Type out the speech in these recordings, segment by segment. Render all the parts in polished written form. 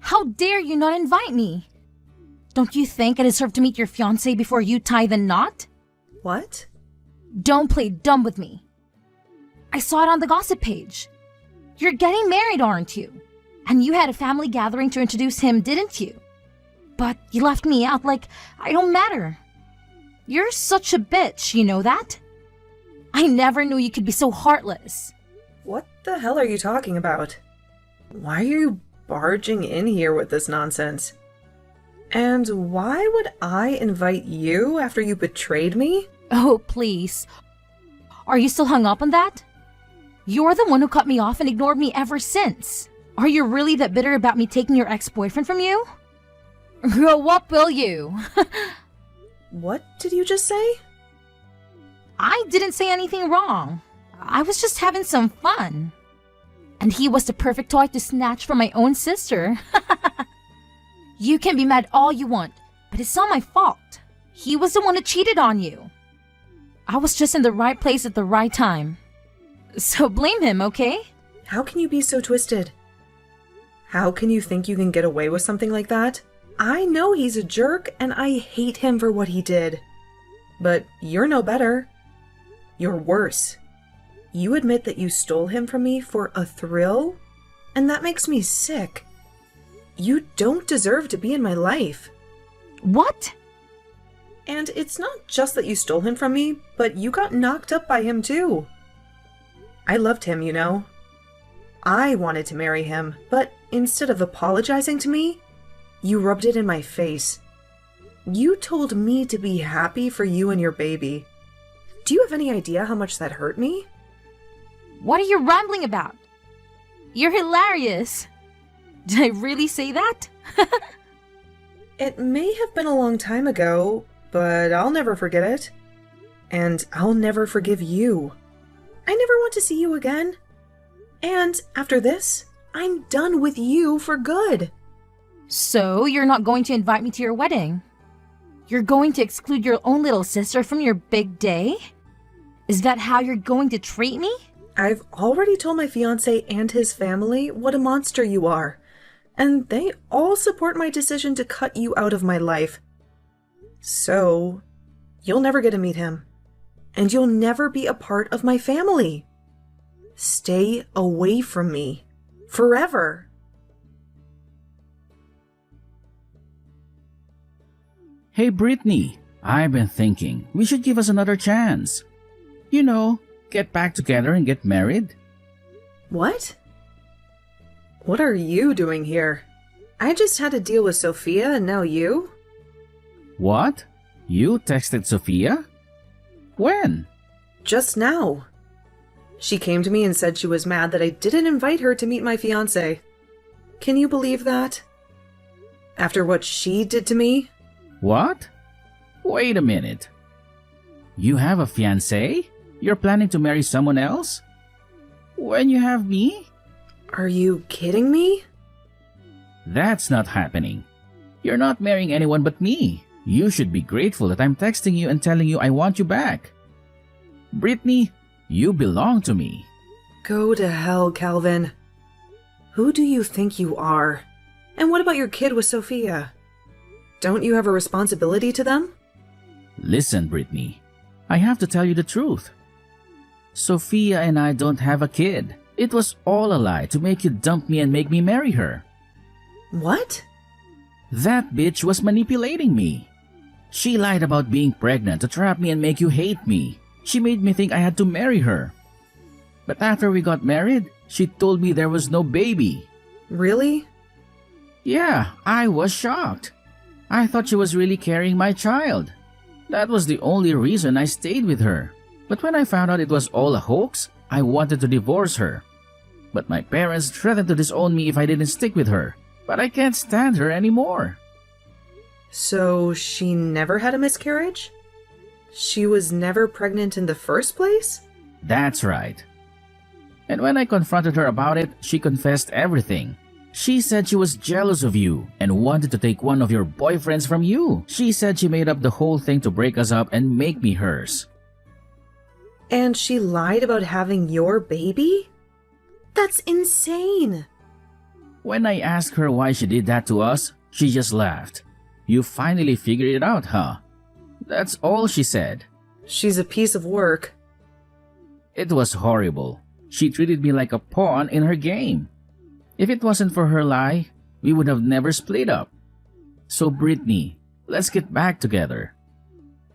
How dare you not invite me? Don't you think I deserve to meet your fiancé before you tie the knot? What? Don't play dumb with me. I saw it on the gossip page. You're getting married, aren't you? And you had a family gathering to introduce him, didn't you? But you left me out like I don't matter. You're such a bitch, you know that? I never knew you could be so heartless. What the hell are you talking about? Why are you barging in here with this nonsense? And why would I invite you after you betrayed me? Oh, please. Are you still hung up on that? You're the one who cut me off and ignored me ever since. Are you really that bitter about me taking your ex-boyfriend from you? Grow up, will you? What did you just say? I didn't say anything wrong. I was just having some fun. And he was the perfect toy to snatch from my own sister. You can be mad all you want, but it's not my fault. He was the one who cheated on you. I was just in the right place at the right time. So blame him, okay? How can you be so twisted? How can you think you can get away with something like that? I know he's a jerk, and I hate him for what he did. But you're no better. You're worse. You admit that you stole him from me for a thrill? And that makes me sick. You don't deserve to be in my life. What? And it's not just that you stole him from me, but you got knocked up by him too. I loved him, you know. I wanted to marry him, but instead of apologizing to me, you rubbed it in my face. You told me to be happy for you and your baby. Do you have any idea how much that hurt me? What are you rambling about? You're hilarious. Did I really say that? It may have been a long time ago, but I'll never forget it. And I'll never forgive you. I never want to see you again. And after this, I'm done with you for good. So you're not going to invite me to your wedding? You're going to exclude your own little sister from your big day? Is that how you're going to treat me? I've already told my fiancé and his family what a monster you are. And they all support my decision to cut you out of my life. So, you'll never get to meet him. And you'll never be a part of my family. Stay away from me. Forever. Hey Brittany, I've been thinking we should give us another chance. You know, get back together and get married. What? What are you doing here? I just had to deal with Sophia and now you? What? You texted Sophia? When? Just now. She came to me and said she was mad that I didn't invite her to meet my fiancé. Can you believe that? After what she did to me? What? Wait a minute. You have a fiancé? You're planning to marry someone else? When you have me? Are you kidding me? That's not happening. You're not marrying anyone but me. You should be grateful that I'm texting you and telling you I want you back. Brittany, you belong to me. Go to hell, Calvin. Who do you think you are? And what about your kid with Sophia? Don't you have a responsibility to them? Listen, Brittany, I have to tell you the truth. Sophia and I don't have a kid. It was all a lie to make you dump me and make me marry her. What? That bitch was manipulating me. She lied about being pregnant to trap me and make you hate me. She made me think I had to marry her. But after we got married, she told me there was no baby. Really? Yeah, I was shocked. I thought she was really carrying my child. That was the only reason I stayed with her. But when I found out it was all a hoax, I wanted to divorce her. But my parents threatened to disown me if I didn't stick with her. But I can't stand her anymore. So she never had a miscarriage? She was never pregnant in the first place? That's right. And when I confronted her about it, she confessed everything. She said she was jealous of you and wanted to take one of your boyfriends from you. She said she made up the whole thing to break us up and make me hers. And she lied about having your baby? That's insane. When I asked her why she did that to us, she just laughed. You finally figured it out, huh? That's all she said. She's a piece of work. It was horrible. She treated me like a pawn in her game. If it wasn't for her lie, we would have never split up. So Brittany, let's get back together.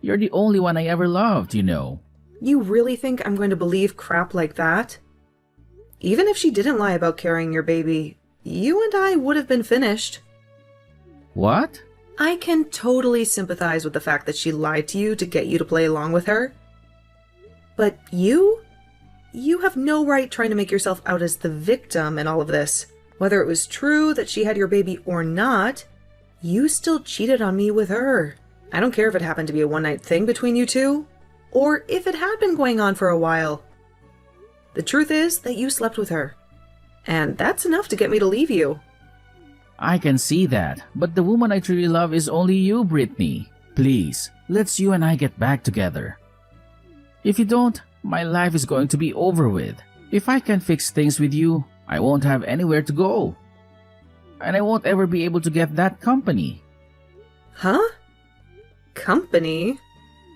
You're the only one I ever loved, you know. You really think I'm going to believe crap like that? Even if she didn't lie about carrying your baby, you and I would have been finished. What? I can totally sympathize with the fact that she lied to you to get you to play along with her. But you have no right trying to make yourself out as the victim in all of this. Whether it was true that she had your baby or not, you still cheated on me with her. I don't care if it happened to be a one-night thing between you two, or if it had been going on for a while. The truth is that you slept with her, and that's enough to get me to leave you. I can see that, but the woman I truly love is only you, Brittany. Please, let's you and I get back together. If you don't, my life is going to be over with. If I can't fix things with you, I won't have anywhere to go. And I won't ever be able to get that company. Huh? Company?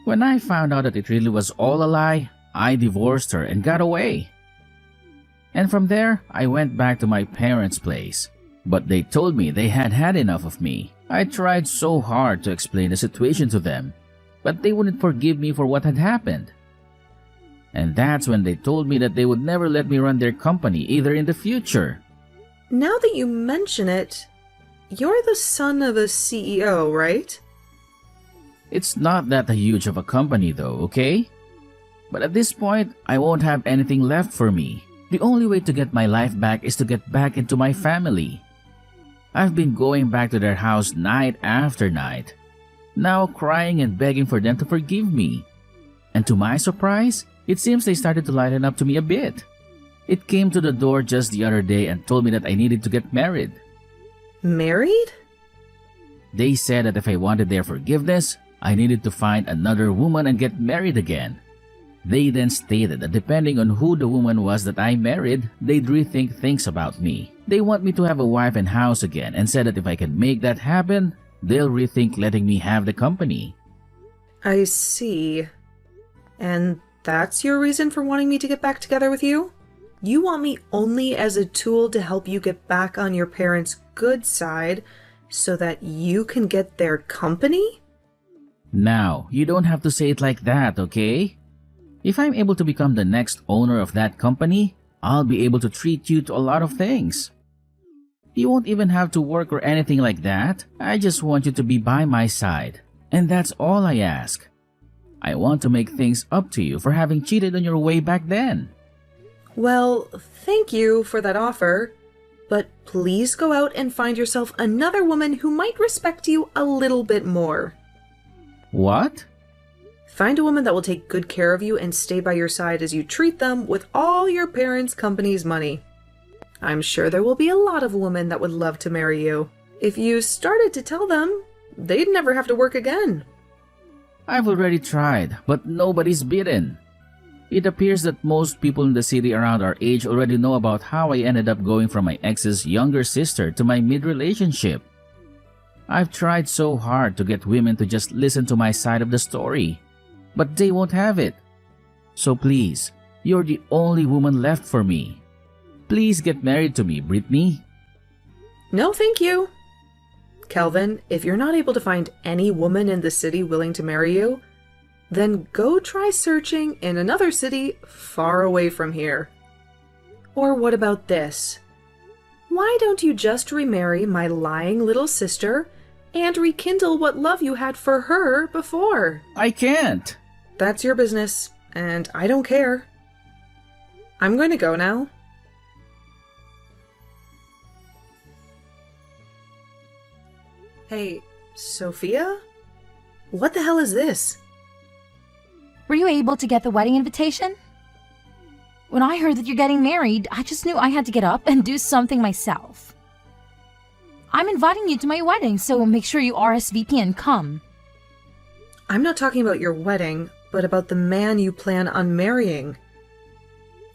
When I found out that it really was all a lie, I divorced her and got away. And from there, I went back to my parents' place. But they told me they had had enough of me. I tried so hard to explain the situation to them, but they wouldn't forgive me for what had happened. And that's when they told me that they would never let me run their company either in the future. Now that you mention it, you're the son of a CEO, right? It's not that huge of a company though, okay? But at this point, I won't have anything left for me. The only way to get my life back is to get back into my family. I've been going back to their house night after night, now crying and begging for them to forgive me. And to my surprise, it seems they started to lighten up to me a bit. It came to the door just the other day and told me that I needed to get married. Married? They said that if I wanted their forgiveness, I needed to find another woman and get married again. They then stated that depending on who the woman was that I married, they'd rethink things about me. They want me to have a wife and house again and said that if I can make that happen, they'll rethink letting me have the company. I see. And that's your reason for wanting me to get back together with you? You want me only as a tool to help you get back on your parents' good side so that you can get their company? Now, you don't have to say it like that, okay? If I'm able to become the next owner of that company, I'll be able to treat you to a lot of things. You won't even have to work or anything like that. I just want you to be by my side. And that's all I ask. I want to make things up to you for having cheated on your way back then. Well, thank you for that offer, but please go out and find yourself another woman who might respect you a little bit more. What? Find a woman that will take good care of you and stay by your side as you treat them with all your parents' company's money. I'm sure there will be a lot of women that would love to marry you. If you started to tell them, they'd never have to work again. I've already tried, but nobody's bitten. It appears that most people in the city around our age already know about how I ended up going from my ex's younger sister to my mid-relationship. I've tried so hard to get women to just listen to my side of the story, but they won't have it. So please, you're the only woman left for me. Please get married to me, Brittany. No, thank you. Kelvin, if you're not able to find any woman in the city willing to marry you, then go try searching in another city far away from here. Or what about this? Why don't you just remarry my lying little sister and rekindle what love you had for her before? I can't. That's your business, and I don't care. I'm going to go now. Hey, Sophia? What the hell is this? Were you able to get the wedding invitation? When I heard that you're getting married, I just knew I had to get up and do something myself. I'm inviting you to my wedding, so make sure you RSVP and come. I'm not talking about your wedding, but about the man you plan on marrying.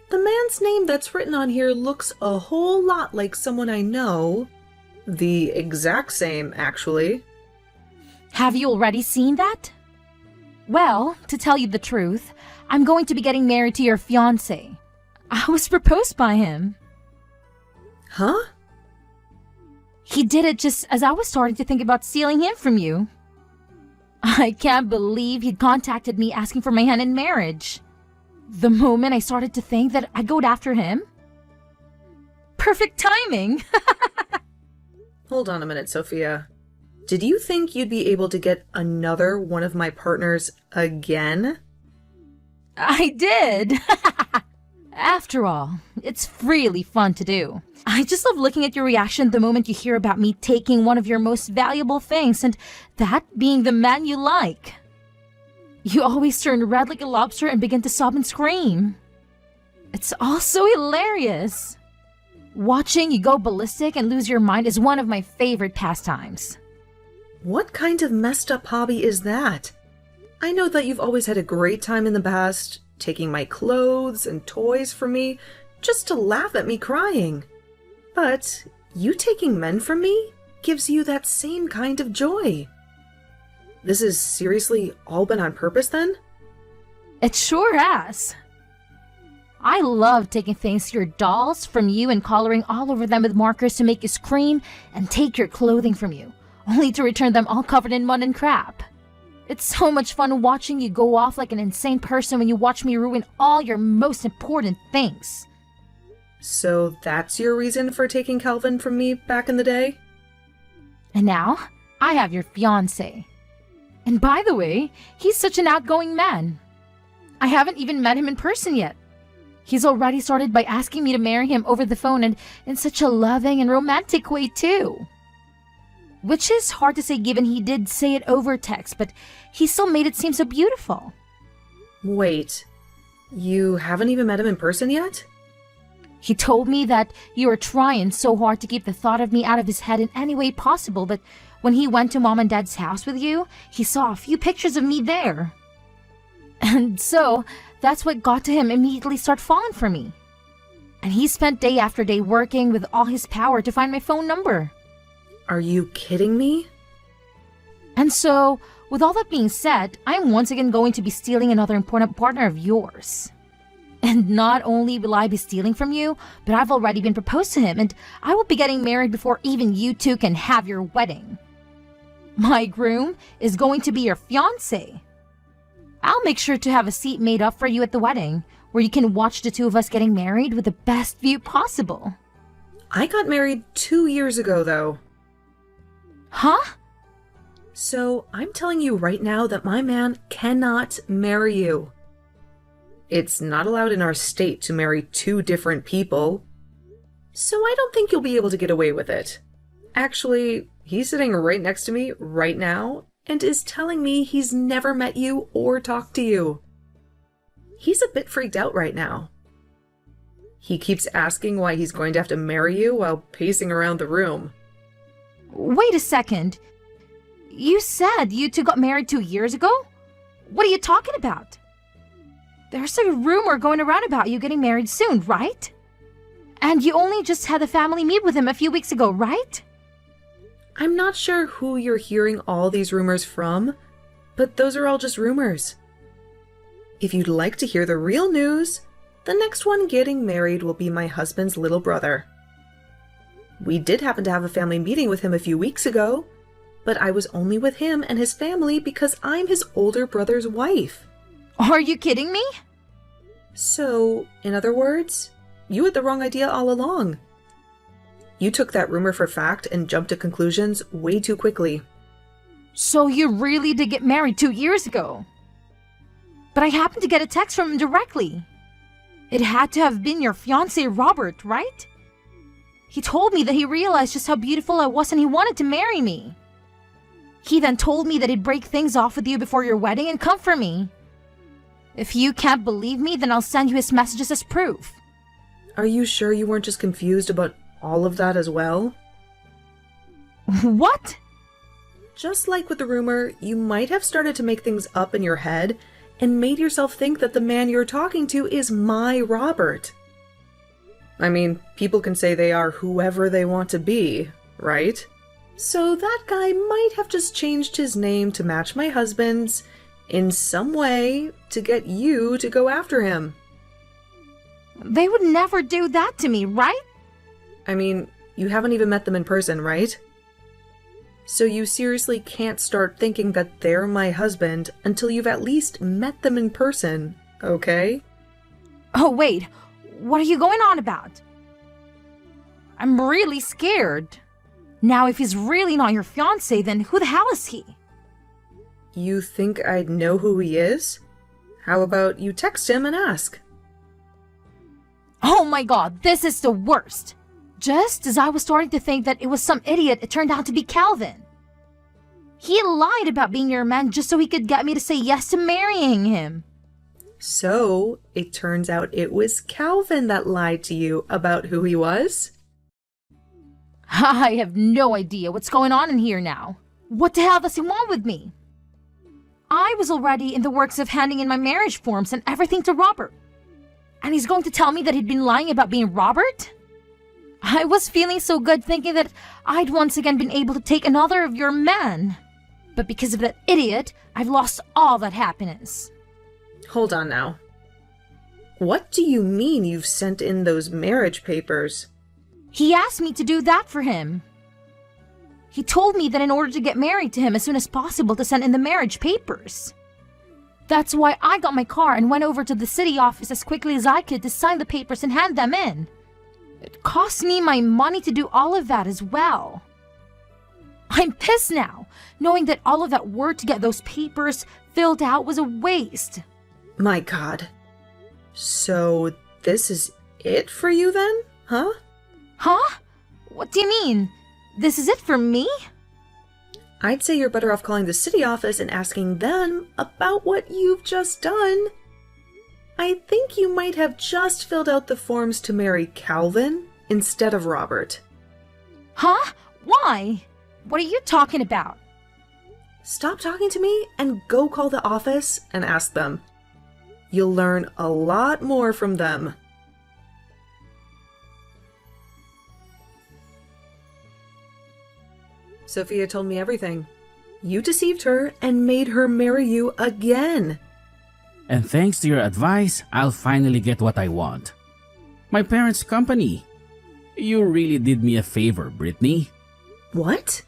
The man's name that's written on here looks a whole lot like someone I know. The exact same, actually. Have you already seen that? Well, to tell you the truth, I'm going to be getting married to your fiancé. I was proposed by him. Huh? He did it just as I was starting to think about stealing him from you. I can't believe he'd contacted me asking for my hand in marriage. The moment I started to think that I'd go after him. Perfect timing! Hold on a minute, Sophia. Did you think you'd be able to get another one of my partners again? I did! After all, it's really fun to do. I just love looking at your reaction the moment you hear about me taking one of your most valuable things, and that being the man you like. You always turn red like a lobster and begin to sob and scream. It's all so hilarious. Watching you go ballistic and lose your mind is one of my favorite pastimes. What kind of messed up hobby is that? I know that you've always had a great time in the past, taking my clothes and toys from me just to laugh at me crying. But you taking men from me gives you that same kind of joy. This has seriously all been on purpose then? It sure has. I love taking things, your dolls, from you and coloring all over them with markers to make you scream and take your clothing from you, only to return them all covered in mud and crap. It's so much fun watching you go off like an insane person when you watch me ruin all your most important things. So that's your reason for taking Calvin from me back in the day? And now, I have your fiancé. And by the way, he's such an outgoing man. I haven't even met him in person yet. He's already started by asking me to marry him over the phone, and in such a loving and romantic way too. Which is hard to say given he did say it over text, but he still made it seem so beautiful. Wait, you haven't even met him in person yet? He told me that you were trying so hard to keep the thought of me out of his head in any way possible, but when he went to Mom and Dad's house with you, he saw a few pictures of me there. And so, that's what got to him immediately start falling for me. And he spent day after day working with all his power to find my phone number. Are you kidding me? And so, with all that being said, I'm once again going to be stealing another important partner of yours. And not only will I be stealing from you, but I've already been proposed to him, and I will be getting married before even you two can have your wedding. My groom is going to be your fiancé. I'll make sure to have a seat made up for you at the wedding, where you can watch the two of us getting married with the best view possible. I got married 2 years ago, though. Huh? So I'm telling you right now that my man cannot marry you. It's not allowed in our state to marry 2 different people. So I don't think you'll be able to get away with it. Actually, he's sitting right next to me right now and is telling me he's never met you or talked to you. He's a bit freaked out right now. He keeps asking why he's going to have to marry you while pacing around the room. Wait a second. You said you two got married 2 years ago? What are you talking about? There's a rumor going around about you getting married soon, right? And you only just had the family meet with him a few weeks ago, right? I'm not sure who you're hearing all these rumors from, but those are all just rumors. If you'd like to hear the real news, the next one getting married will be my husband's little brother. We did happen to have a family meeting with him a few weeks ago, but I was only with him and his family because I'm his older brother's wife. Are you kidding me? So, in other words, you had the wrong idea all along. You took that rumor for fact and jumped to conclusions way too quickly. So you really did get married 2 years ago? But I happened to get a text from him directly. It had to have been your fiancé Robert, right? He told me that he realized just how beautiful I was and he wanted to marry me. He then told me that he'd break things off with you before your wedding and come for me. If you can't believe me, then I'll send you his messages as proof. Are you sure you weren't just confused about all of that as well? What? Just like with the rumor, you might have started to make things up in your head and made yourself think that the man you're talking to is my Robert. I mean, people can say they are whoever they want to be, right? So that guy might have just changed his name to match my husband's in some way to get you to go after him. They would never do that to me, right? I mean, you haven't even met them in person, right? So you seriously can't start thinking that they're my husband until you've at least met them in person, okay? Oh, wait. What are you going on about? I'm really scared. Now, if he's really not your fiancé, then who the hell is he? You think I'd know who he is? How about you text him and ask? Oh my god, this is the worst. Just as I was starting to think that it was some idiot, it turned out to be Calvin. He lied about being your man just so he could get me to say yes to marrying him. So, it turns out it was Calvin that lied to you about who he was? I have no idea what's going on in here now. What the hell does he want with me? I was already in the works of handing in my marriage forms and everything to Robert. And he's going to tell me that he'd been lying about being Robert? I was feeling so good thinking that I'd once again been able to take another of your men. But because of that idiot, I've lost all that happiness. Hold on now. What do you mean you've sent in those marriage papers? He asked me to do that for him. He told me that in order to get married to him as soon as possible to send in the marriage papers. That's why I got my car and went over to the city office as quickly as I could to sign the papers and hand them in. It cost me my money to do all of that as well. I'm pissed now, knowing that all of that work to get those papers filled out was a waste. My god. So, this is it for you then? Huh? Huh? What do you mean? This is it for me? I'd say you're better off calling the city office and asking them about what you've just done. I think you might have just filled out the forms to marry Calvin instead of Robert. Huh? Why? What are you talking about? Stop talking to me and go call the office and ask them. You'll learn a lot more from them. Sophia told me everything. You deceived her and made her marry you again. And thanks to your advice, I'll finally get what I want. My parents' company. You really did me a favor, Brittany. What?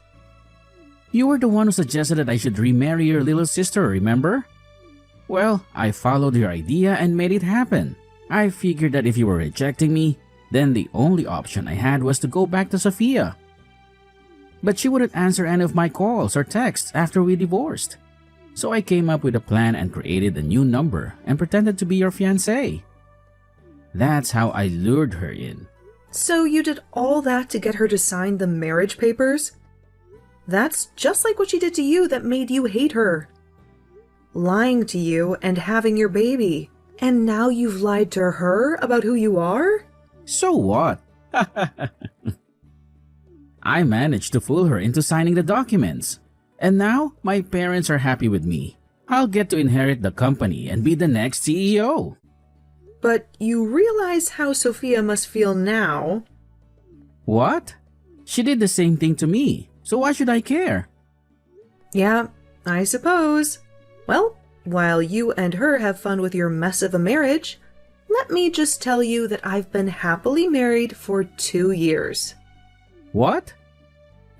You were the one who suggested that I should remarry your little sister, remember? Well, I followed your idea and made it happen. I figured that if you were rejecting me, then the only option I had was to go back to Sophia. But she wouldn't answer any of my calls or texts after we divorced. So I came up with a plan and created a new number and pretended to be your fiancé. That's how I lured her in. So you did all that to get her to sign the marriage papers? That's just like what she did to you that made you hate her. Lying to you and having your baby. And now you've lied to her about who you are? So what? I managed to fool her into signing the documents. And now, my parents are happy with me. I'll get to inherit the company and be the next CEO. But you realize how Sophia must feel now. What? She did the same thing to me, so why should I care? Yeah, I suppose. Well, while you and her have fun with your mess of a marriage, let me just tell you that I've been happily married for 2 years. What?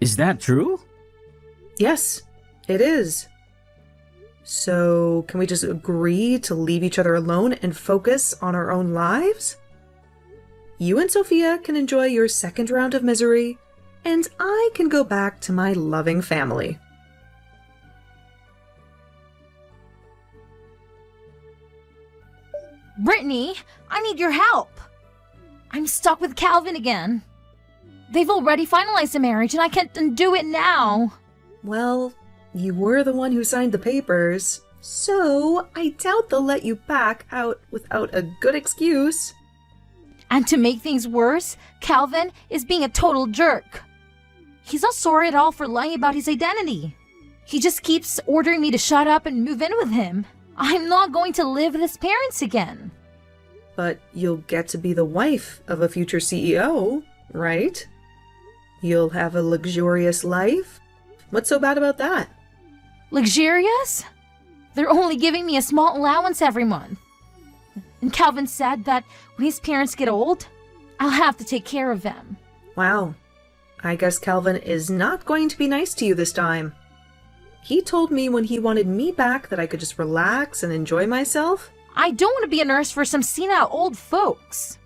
Is that true? Yes, it is. So, can we just agree to leave each other alone and focus on our own lives? You and Sophia can enjoy your second round of misery, and I can go back to my loving family. Brittany, I need your help. I'm stuck with Calvin again. They've already finalized the marriage and I can't undo it now. Well, you were the one who signed the papers, so I doubt they'll let you back out without a good excuse. And to make things worse, Calvin is being a total jerk. He's not sorry at all for lying about his identity. He just keeps ordering me to shut up and move in with him. I'm not going to live with his parents again. But you'll get to be the wife of a future CEO, right? You'll have a luxurious life. What's so bad about that? Luxurious? They're only giving me a small allowance every month. And Calvin said that when his parents get old, I'll have to take care of them. Wow. I guess Calvin is not going to be nice to you this time. He told me when he wanted me back that I could just relax and enjoy myself. I don't want to be a nurse for some senile old folks.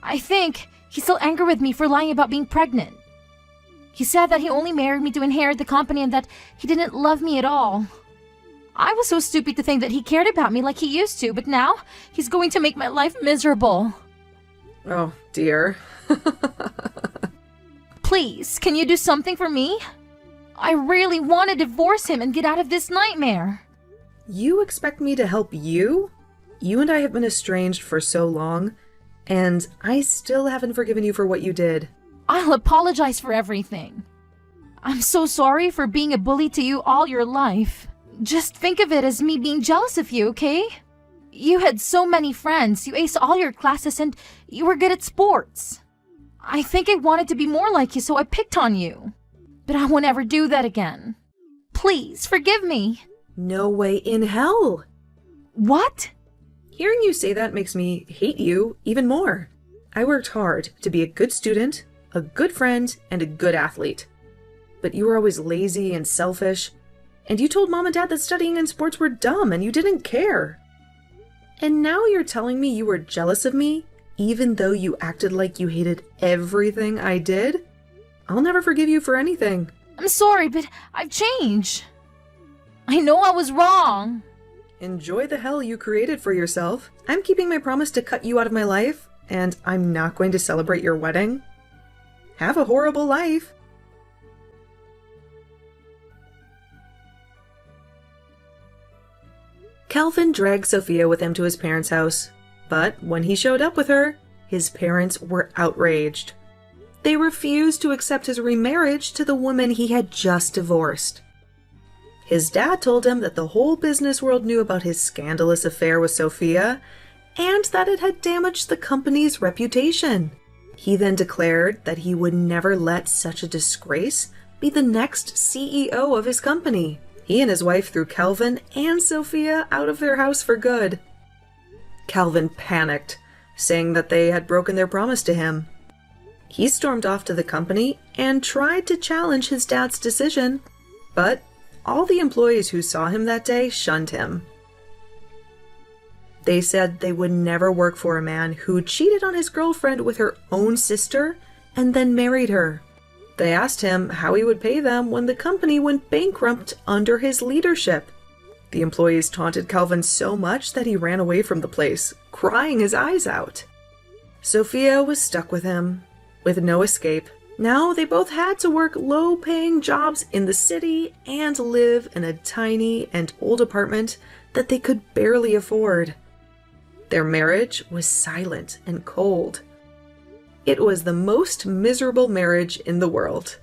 I think he's still angry with me for lying about being pregnant. He said that he only married me to inherit the company and that he didn't love me at all. I was so stupid to think that he cared about me like he used to, but now he's going to make my life miserable. Oh, dear. Please, can you do something for me? I really want to divorce him and get out of this nightmare. You expect me to help you? You and I have been estranged for so long, and I still haven't forgiven you for what you did. I'll apologize for everything. I'm so sorry for being a bully to you all your life. Just think of it as me being jealous of you, okay? You had so many friends, you aced all your classes, and you were good at sports. I think I wanted to be more like you, so I picked on you. But I won't ever do that again. Please, forgive me. No way in hell. What? Hearing you say that makes me hate you even more. I worked hard to be a good student, a good friend, and a good athlete. But you were always lazy and selfish, and you told Mom and Dad that studying and sports were dumb and you didn't care. And now you're telling me you were jealous of me, even though you acted like you hated everything I did? I'll never forgive you for anything. I'm sorry, but I've changed. I know I was wrong. Enjoy the hell you created for yourself. I'm keeping my promise to cut you out of my life, and I'm not going to celebrate your wedding. Have a horrible life. Calvin dragged Sophia with him to his parents' house, but when he showed up with her, his parents were outraged. They refused to accept his remarriage to the woman he had just divorced. His dad told him that the whole business world knew about his scandalous affair with Sophia, and that it had damaged the company's reputation. He then declared that he would never let such a disgrace be the next CEO of his company. He and his wife threw Calvin and Sophia out of their house for good. Calvin panicked, saying that they had broken their promise to him. He stormed off to the company and tried to challenge his dad's decision, but all the employees who saw him that day shunned him. They said they would never work for a man who cheated on his girlfriend with her own sister and then married her. They asked him how he would pay them when the company went bankrupt under his leadership. The employees taunted Calvin so much that he ran away from the place, crying his eyes out. Sophia was stuck with him, with no escape. Now they both had to work low-paying jobs in the city and live in a tiny and old apartment that they could barely afford. Their marriage was silent and cold. It was the most miserable marriage in the world.